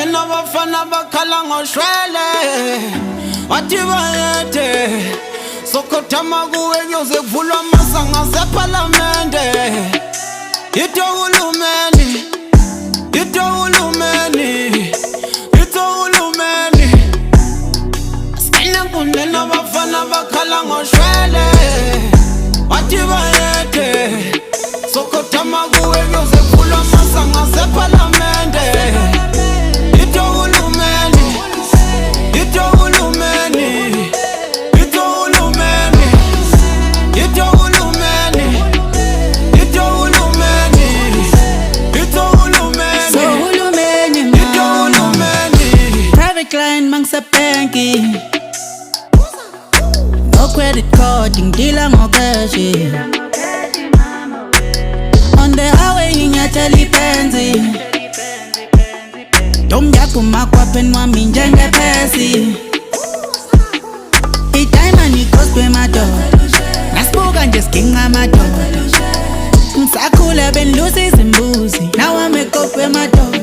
kunena bafana bakhala ngoshwele wathi bayethe sokothama kuwe nyoze kuvulwa amasanga seParliamente yitho uhulumeni sikena kunena bafana bakhala ngoshwele wathi bayethe sokothama kuwe nyoze kuvulwa amasanga seParliamente yitho uhulumeni Client mangsa banking, no credit card, ngidila ngocash. On the highway inyathela ipenzi, domnyakho makwapheni wami njengephesi. I-diamond ikhoswe madoda, nasibuka nje siginqa madoda. Ngisakhula bengilusa izimbuzi, now amekopwe madoda.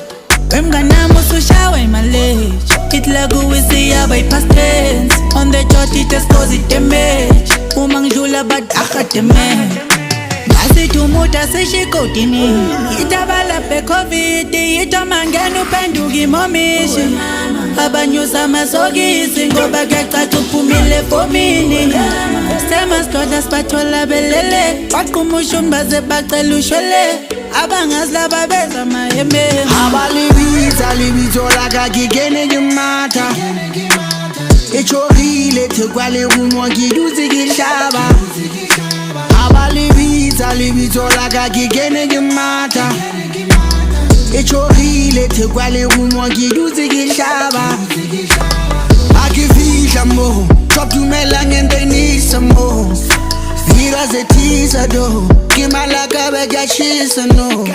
Wemnganami usushawe imaleji, ithi like uwisiya by-past tense. On the chart it cause it damage, uma ngidlula badaha damage. Ngasithi umuthi asishikodini, itabala be-COVID, yitho mangena uphenduka imomishi. Abanyusa amasokisi ngoba kuyacaca uphumile efomini. Semasdoda sibathola belele, baqhumusha baze bacela ushwele. Abangazi laba beza mayeme, libitso la ka ke kene ke matha e tshogile thekwale go mo ke dutse ke hlaba libitso la ka ke kene ke matha e tshogile thekwale go mo ke dutse ke hlaba a ke fihla mo top dumela ngente ni some more Vira ze tisa do ke malaka be ka shisa no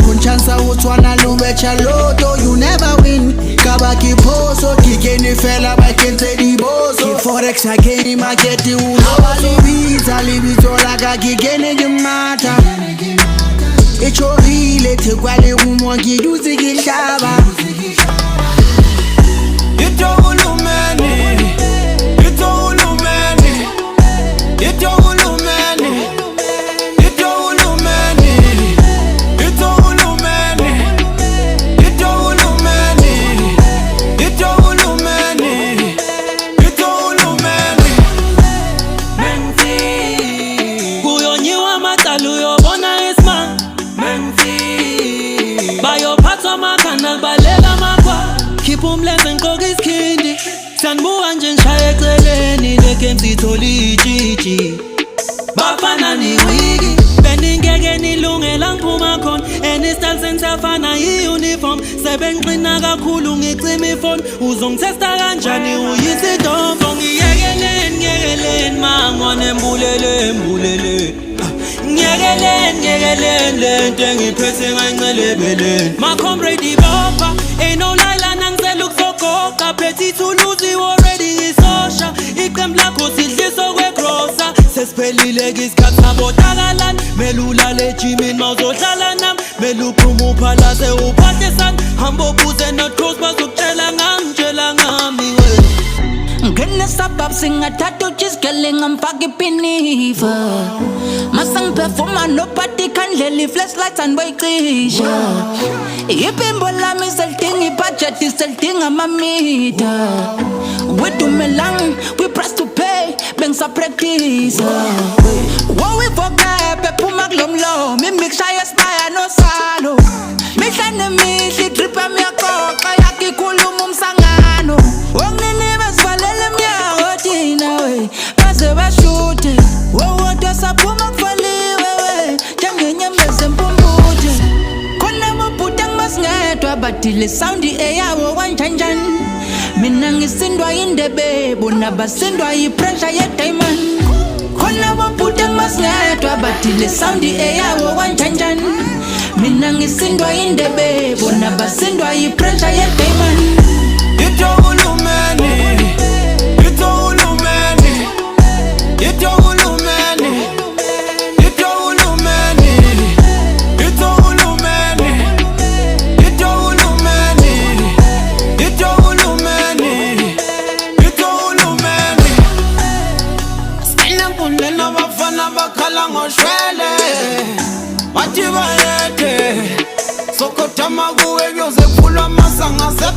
Kunchansa utwana lubecha loto you never win Kaba kiposo kikeni fela bakenze diboso Ki forex ageni marketi ulo libitso la ka kikeni jimata Echogile tekwale umwa kiduzi kihlaba Yitho uhulumeni Sanbuka nje ngishaye eceleni le game sitholi ijiji bafana ni wiki beningeke nilungela ngiphuma khona any style sensafana i-uniform sebenqina kakhulu ngicima ifone uzongitesta kanjani uyisidomfo ngiyekeleni mangwane mbulele ngiyekeleni lento engiphethe ngancelebeleni my comrade bopha ain't no lie nangicela ukusogoqa phethi thuluzi already ngisosha iqembu lakho sidliso kwegrosa sesiphelile isikhathi sabotakalana melula lejimini mawuzohlala nami meluphuma uphalaze uphathesana hamba ubuze not cross bazokutshela ngami we ngene sabab singathatha ujisikele ngamfaka ipiniva masang performa nobody khandlela flashlights and wayicisha ipimbo lami selidinga ibudget selidinga amamita wedumelang we press to pay bengisa practice wo we forget bephuma kulomlo mimixaya spaya no salo mihla nemihle drip yami yaqoqa yakikhuluma umsangano ongini basivalele emnyango thina we baze bashute wodwa saphuma kuvaliwe we njengenyembezi empumputhe khona amabhuti angimasingedwa badile sound eyawo kanjanjani mina ngisindwa indebe bona basindwa ipressure ye-diamond khona amabhuti angimasingedwa badile sound eyawo kanjanjani mina ngisindwa indebe bona basindwa ipressure ye-diamond Yitho uhulumeni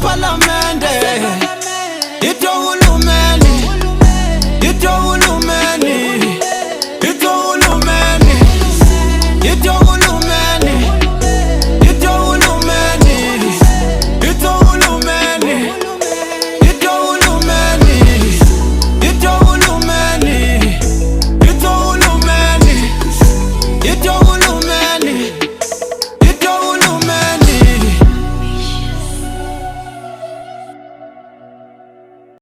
palamende. Ito